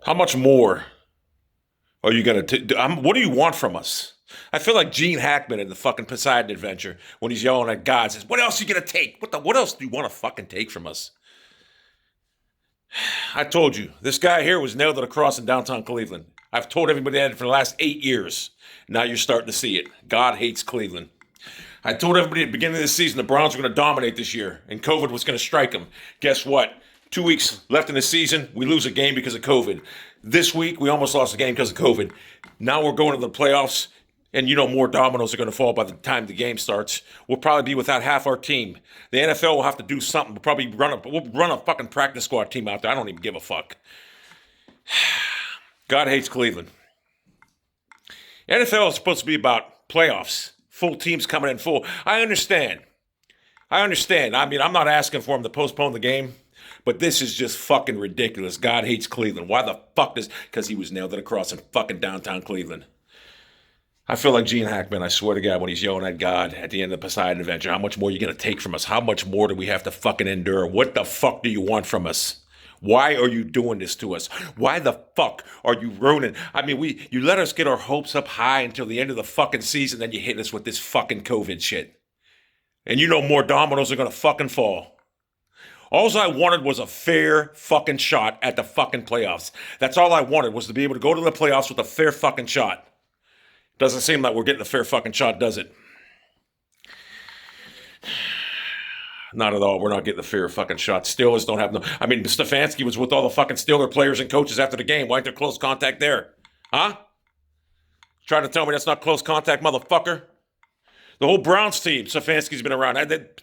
How much more are you going to do? What do you want from us? I feel like Gene Hackman in the fucking Poseidon Adventure when he's yelling at God, says, "What else are you going to take? What else do you want to fucking take from us?" I told you, this guy here was nailed to the cross in downtown Cleveland. I've told everybody that for the last 8 years. Now you're starting to see it. God hates Cleveland. I told everybody at the beginning of the season the Browns were going to dominate this year and COVID was going to strike them. Guess what? 2 weeks left in the season, we lose a game because of COVID. This week, we almost lost a game because of COVID. Now we're going to the playoffs, and more dominoes are going to fall by the time the game starts. We'll probably be without half our team. The NFL will have to do something. We'll run a fucking practice squad team out there. I don't even give a fuck. God hates Cleveland. NFL is supposed to be about playoffs. Full teams coming in full. I understand. I mean, I'm not asking for them to postpone the game, but this is just fucking ridiculous. God hates Cleveland. Why the fuck does... Because he was nailed to the cross in fucking downtown Cleveland. I feel like Gene Hackman, I swear to God, when he's yelling at God at the end of the Poseidon Adventure, how much more are you going to take from us? How much more do we have to fucking endure? What the fuck do you want from us? Why are you doing this to us? Why the fuck are you ruining? I mean, you let us get our hopes up high until the end of the fucking season, then you hit us with this fucking COVID shit. And more dominoes are going to fucking fall. All I wanted was a fair fucking shot at the fucking playoffs. That's all I wanted, was to be able to go to the playoffs with a fair fucking shot. Doesn't seem like we're getting a fair fucking shot, does it? Not at all. We're not getting a fair fucking shot. Steelers don't have no... I mean, Stefanski was with all the fucking Steeler players and coaches after the game. Why ain't there close contact there? Huh? Trying to tell me that's not close contact, motherfucker? The whole Browns team, Stefanski's been around.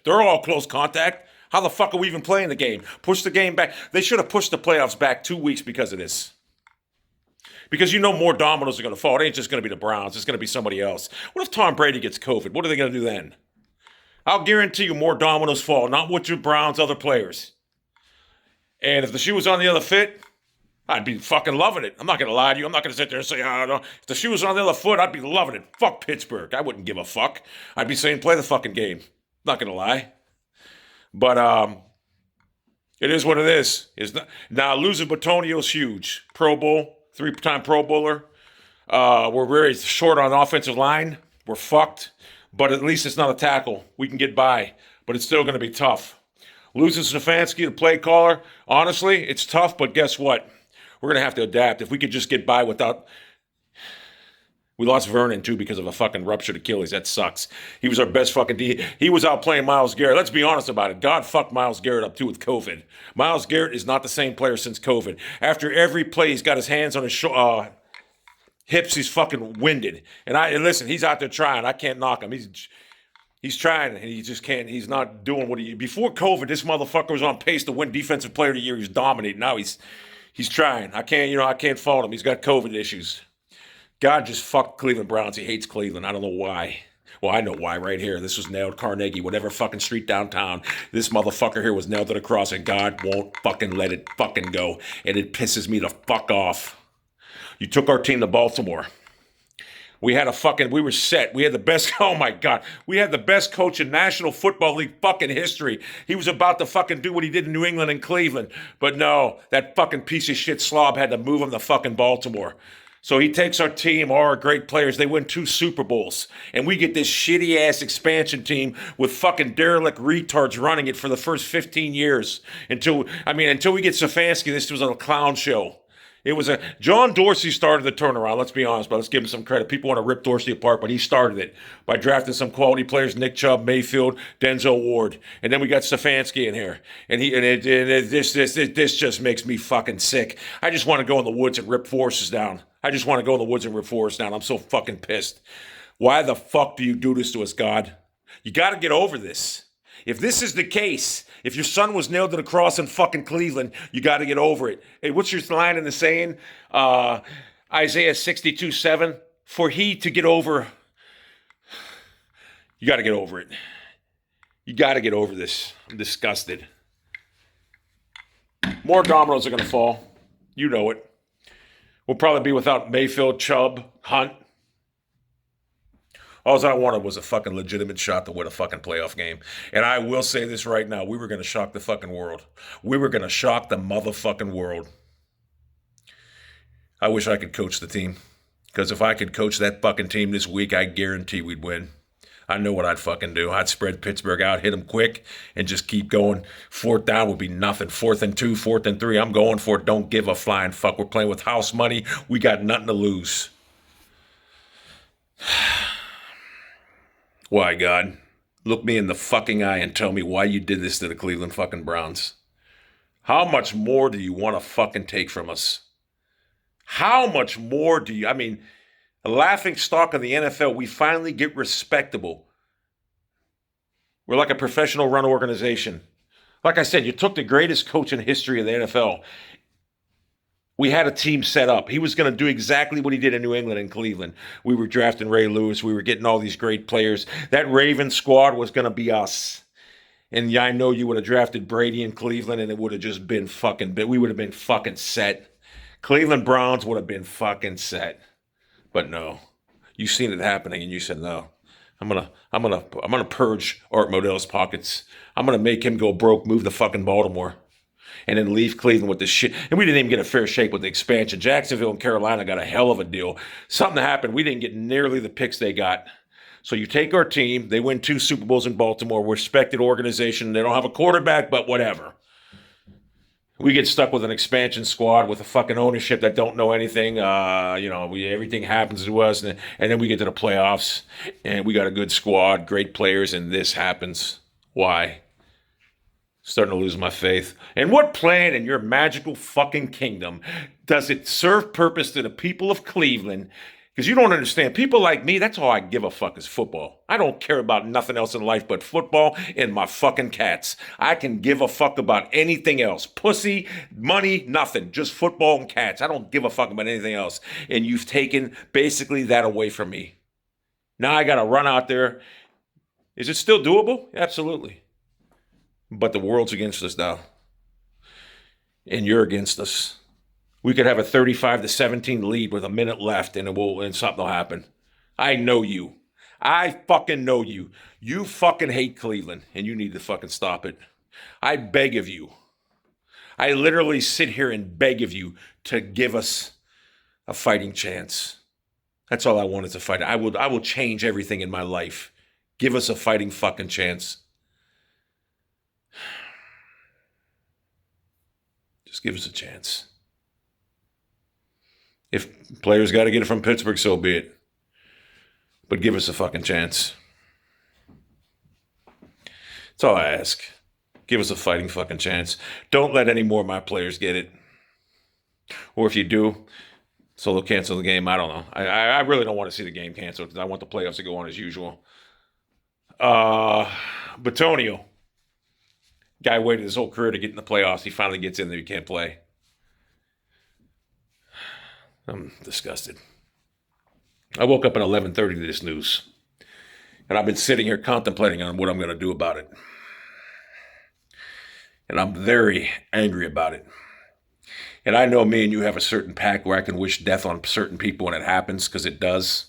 They're all close contact. How the fuck are we even playing the game? Push the game back. They should have pushed the playoffs back 2 weeks because of this. Because more dominoes are going to fall. It ain't just going to be the Browns. It's going to be somebody else. What if Tom Brady gets COVID? What are they going to do then? I'll guarantee you more dominoes fall, not with your Browns, other players. And if the shoe was on the other foot, I'd be fucking loving it. I'm not going to lie to you. I'm not going to sit there and say, I don't know. If the shoe was on the other foot, I'd be loving it. Fuck Pittsburgh. I wouldn't give a fuck. I'd be saying, play the fucking game. Not going to lie. But it is what it is. Now, losing Batonio's huge. Pro Bowl, 3-time Pro Bowler. We're very short on offensive line. We're fucked. But at least it's not a tackle. We can get by. But it's still going to be tough. Losing Stefanski, the play caller, honestly, it's tough, but guess what? We're going to have to adapt. If we could just get by without... We lost Vernon, too, because of a fucking ruptured Achilles. That sucks. He was our best fucking D. He was out playing Myles Garrett. Let's be honest about it. God fucked Myles Garrett up, too, with COVID. Myles Garrett is not the same player since COVID. After every play, he's got his hands on his hips. He's fucking winded. And listen, he's out there trying. I can't knock him. He's trying, and he just can't. He's not doing what he... Before COVID, this motherfucker was on pace to win Defensive Player of the Year. He's dominating. Now he's trying. I can't fault him. He's got COVID issues. God just fucked Cleveland Browns. He hates Cleveland. I don't know why. Well, I know why right here. This was nailed Carnegie, whatever fucking street downtown. This motherfucker here was nailed to the cross, and God won't fucking let it fucking go. And it pisses me the fuck off. You took our team to Baltimore. We were set. We had the best, oh my God. We had the best coach in National Football League fucking history. He was about to fucking do what he did in New England and Cleveland. But no, that fucking piece of shit slob had to move him to fucking Baltimore. So he takes our team, all our great players. They win 2 Super Bowls. And we get this shitty-ass expansion team with fucking derelict retards running it for the first 15 years. Until we get Stefanski, this was a clown show. John Dorsey started the turnaround, let's be honest, but let's give him some credit. People want to rip Dorsey apart, but he started it by drafting some quality players, Nick Chubb, Mayfield, Denzel Ward. And then we got Stefanski in here. This just makes me fucking sick. I just want to go in the woods and rip forests down. I'm so fucking pissed. Why the fuck do you do this to us, God? You got to get over this. If this is the case, if your son was nailed to the cross in fucking Cleveland, you got to get over it. Hey, what's your line in the saying? Isaiah 62:7. For he to get over, you got to get over it. You got to get over this. I'm disgusted. More dominoes are going to fall. You know it. We'll probably be without Mayfield, Chubb, Hunt. All I wanted was a fucking legitimate shot to win a fucking playoff game. And I will say this right now. We were going to shock the fucking world. We were going to shock the motherfucking world. I wish I could coach the team. Because if I could coach that fucking team this week, I guarantee we'd win. I know what I'd fucking do. I'd spread Pittsburgh out, hit them quick, and just keep going. Fourth down would be nothing. 4th and 2, 4th and 3. I'm going for it. Don't give a flying fuck. We're playing with house money. We got nothing to lose. Why, God? Look me in the fucking eye and tell me why you did this to the Cleveland fucking Browns. How much more do you want to fucking take from us? How much more do you... I mean, a laughing stock of the NFL, we finally get respectable. We're like a professional run organization. Like I said, you took the greatest coach in history of the NFL. We had a team set up. He was going to do exactly what he did in New England and Cleveland. We were drafting Ray Lewis. We were getting all these great players. That Ravens squad was going to be us. And yeah, I know you would have drafted Brady in Cleveland and it would have just been fucking, we would have been fucking set. Cleveland Browns would have been fucking set. But no. You seen it happening and you said no. I'm gonna purge Art Modell's pockets. I'm gonna make him go broke, move to fucking Baltimore, and then leave Cleveland with this shit. And we didn't even get a fair shake with the expansion. Jacksonville and Carolina got a hell of a deal. Something happened. We didn't get nearly the picks they got. So you take our team. They win 2 Super Bowls in Baltimore. We're a respected organization. They don't have a quarterback, but whatever. We get stuck with an expansion squad with a fucking ownership that don't know anything. Everything happens to us, and then we get to the playoffs, and we got a good squad, great players, and this happens. Why? Starting to lose my faith. And what plan in your magical fucking kingdom does it serve purpose to the people of Cleveland? Because you don't understand. People like me, that's all I give a fuck is football. I don't care about nothing else in life but football and my fucking cats. I can give a fuck about anything else. Pussy, money, nothing. Just football and cats. I don't give a fuck about anything else. And you've taken basically that away from me. Now I got to run out there. Is it still doable? Absolutely. But the world's against us now. And you're against us. We could have a 35-17 lead with a minute left and something will happen. I know you. I fucking know you. You fucking hate Cleveland and you need to fucking stop it. I beg of you. I literally sit here and beg of you to give us a fighting chance. That's all I want is a fight. I will change everything in my life. Give us a fighting fucking chance. Just give us a chance. If players got to get it from Pittsburgh, so be it. But give us a fucking chance. That's all I ask. Give us a fighting fucking chance. Don't let any more of my players get it. Or if you do, so they'll cancel the game. I don't know. I really don't want to see the game canceled because I want the playoffs to go on as usual. Bitonio. Guy waited his whole career to get in the playoffs. He finally gets in there. He can't play. I'm disgusted. I woke up at 11:30 to this news, and I've been sitting here contemplating on what I'm going to do about it. And I'm very angry about it. And I know me and you have a certain pact where I can wish death on certain people when it happens, because it does.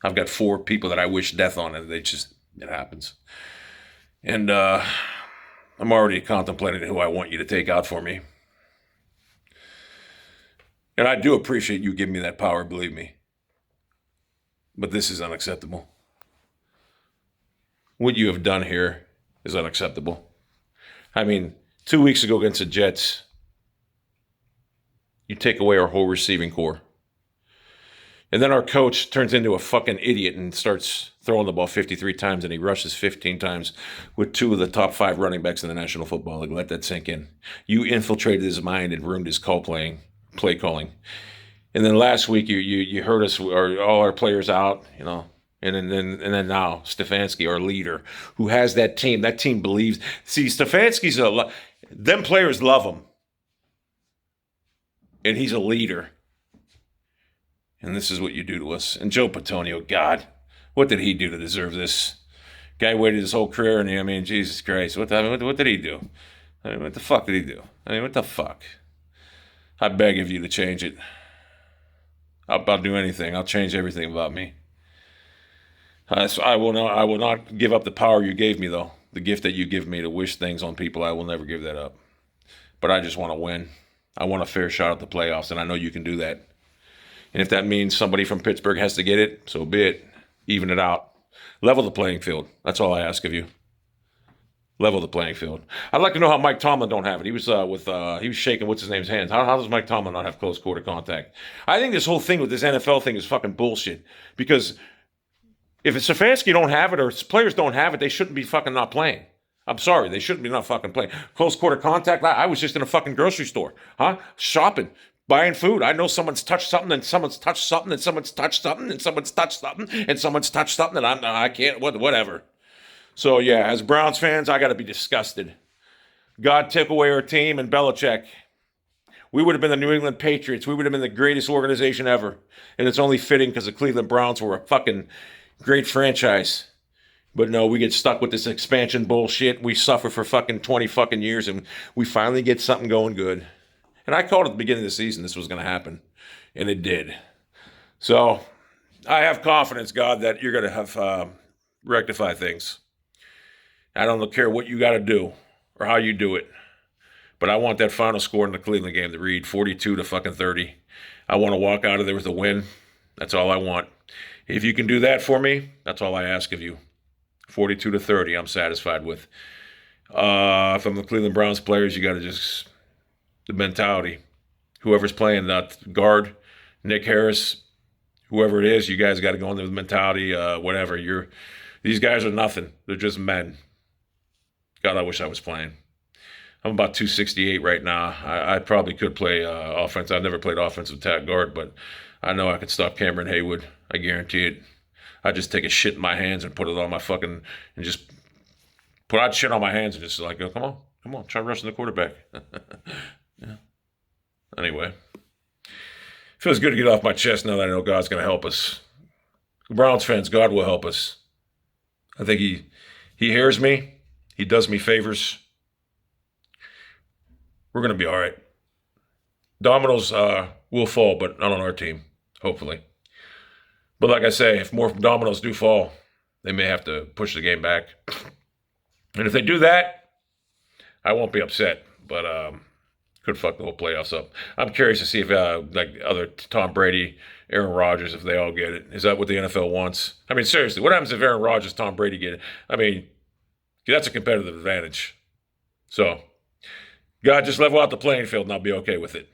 I've got 4 people that I wish death on, and it happens. And I'm already contemplating who I want you to take out for me. And I do appreciate you giving me that power, believe me. But this is unacceptable. What you have done here is unacceptable. I mean, 2 weeks ago against the Jets, you take away our whole receiving core. And then our coach turns into a fucking idiot and starts throwing the ball 53 times, and he rushes 15 times with 2 of the top 5 running backs in the National Football League. Let that sink in. You infiltrated his mind and ruined his play calling. And then last week you heard us, all our players out, and then now Stefanski, our leader, who has that team. That team believes. See, Stefanski's them players love him, and he's a leader. And this is what you do to us. And Joe Bitonio, God, what did he do to deserve this? Guy waited his whole career, and Jesus Christ, what did he do? What the fuck did he do? What the fuck? I beg of you to change it. I'll do anything. I'll change everything about me. I will not give up the power you gave me, though. The gift that you give me to wish things on people, I will never give that up. But I just want to win. I want a fair shot at the playoffs, and I know you can do that. And if that means somebody from Pittsburgh has to get it, so be it. Even it out. Level the playing field. That's all I ask of you. Level the playing field. I'd like to know how Mike Tomlin don't have it. He was he was shaking what's his name's hands. How does Mike Tomlin not have close quarter contact? I think this whole thing with this NFL thing is fucking bullshit. Because if Stefanski don't have it or players don't have it, they shouldn't be fucking not playing. I'm sorry, they shouldn't be not fucking playing. Close quarter contact. I was just in a fucking grocery store, shopping, buying food. I know someone's touched something, and someone's touched something, and someone's touched something, and someone's touched something, and someone's touched something, and I can't whatever. So, yeah, as Browns fans, I got to be disgusted. God took away our team and Belichick. We would have been the New England Patriots. We would have been the greatest organization ever. And it's only fitting because the Cleveland Browns were a fucking great franchise. But no, we get stuck with this expansion bullshit. We suffer for fucking 20 fucking years, and we finally get something going good. And I called at the beginning of the season this was going to happen. And it did. So, I have confidence, God, that you're going to have rectify things. I don't care what you got to do or how you do it, but I want that final score in the Cleveland game to read 42 to fucking 30. I want to walk out of there with a win. That's all I want. If you can do that for me, that's all I ask of you. 42 to 30, I'm satisfied with. If I'm the Cleveland Browns players, you got to just the mentality. Whoever's playing that guard, Nick Harris, whoever it is, you guys got to go in there with mentality. Whatever these guys are nothing. They're just men. God, I wish I was playing. I'm about 268 right now. I probably could play offense. I've never played offensive tackle guard, but I know I could stop Cameron Haywood. I guarantee it. I just take a shit in my hands and put it on my fucking and just put out shit on my hands and just like go, come on, try rushing the quarterback. Yeah. Anyway, feels good to get off my chest now that I know God's going to help us. Browns fans, God will help us. I think He hears me. He does me favors. We're going to be all right. Dominoes will fall, but not on our team, hopefully. But like I say, if more dominoes do fall, they may have to push the game back. And if they do that, I won't be upset, but could fuck the whole playoffs up. I'm curious to see if like other Tom Brady, Aaron Rodgers, if they all get it. Is that what the NFL wants? I mean, seriously, what happens if Aaron Rodgers, Tom Brady get it? I mean, that's a competitive advantage. So, God, just level out the playing field and I'll be okay with it.